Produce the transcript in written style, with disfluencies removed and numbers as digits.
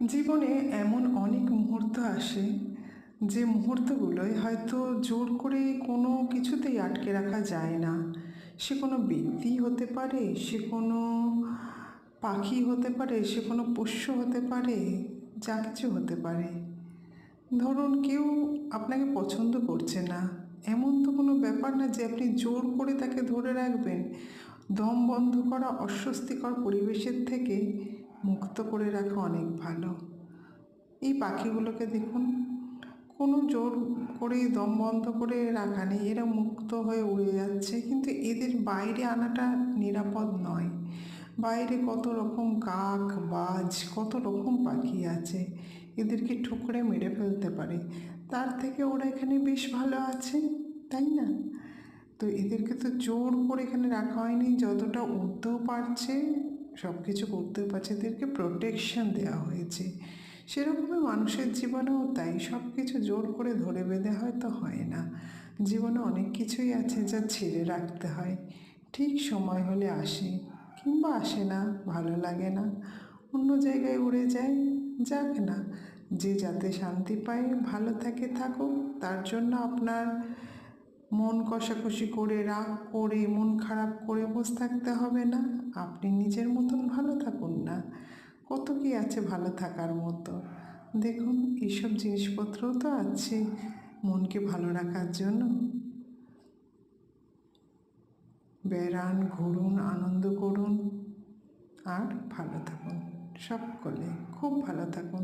জীবনে এমন অনেক মুহূর্ত আসে যে মুহূর্তগুলোয় হয়তো জোর করে কোনো কিছুতেই আটকে রাখা যায় না। সে কোনো ব্যক্তি হতে পারে, সে কোনো পাখি হতে পারে, সে কোনো পোষ্য হতে পারে, যা কিছু হতে পারে। ধরুন কেউ আপনাকে পছন্দ করছে না, এমন তো কোনো ব্যাপার না যে আপনি জোর করে তাকে ধরে রাখবেন। দম বন্ধ করা অস্বস্তিকর পরিবেশের থেকে মুক্ত করে রাখা অনেক ভালো। এই পাখিগুলোকে দেখুন, কোনো জোর করে দম বন্ধ করে রাখা নেই, এরা মুক্ত হয়ে উড়ে যাচ্ছে, কিন্তু এদের বাইরে আনাটা নিরাপদ নয়। বাইরে কত রকম কাক, বাজ, কত রকম পাখি আছে, এদেরকে ঠুকরে মেরে ফেলতে পারে। তার থেকে ওরা এখানে বেশ ভালো আছে, তাই না? তো এদেরকে তো জোর করে এখানে রাখা হয়নি, যতটা উঠতেও পারছে, সব কিছু করতেও পারছে, এদেরকে প্রোটেকশন দেওয়া হয়েছে। সেরকমই মানুষের জীবনেও তাই, সব কিছু জোর করে ধরে বেঁধে হয়তো হয় না। জীবনে অনেক কিছুই আছে যা ছেড়ে রাখতে হয়, ঠিক সময় হলে আসে, কিংবা আসে না, ভালো লাগে না, অন্য জায়গায় উড়ে যায়। যাক না, যে যাতে শান্তি পায়, ভালো থাকে, থাকুক। তার জন্য আপনার মন কষাকষি করে, রাগ করে, মন খারাপ করে বসে থাকতে হবে না। আপনি নিজের মতন ভালো থাকুন না। কত কি আছে ভালো থাকার মতো। দেখুন, এইসব জিনিসপত্রও তো আছে মনকে ভালো রাখার জন্য। বেড়ান, ঘুরুন, আনন্দ করুন, আর ভালো থাকুন। সকলে খুব ভালো থাকুন।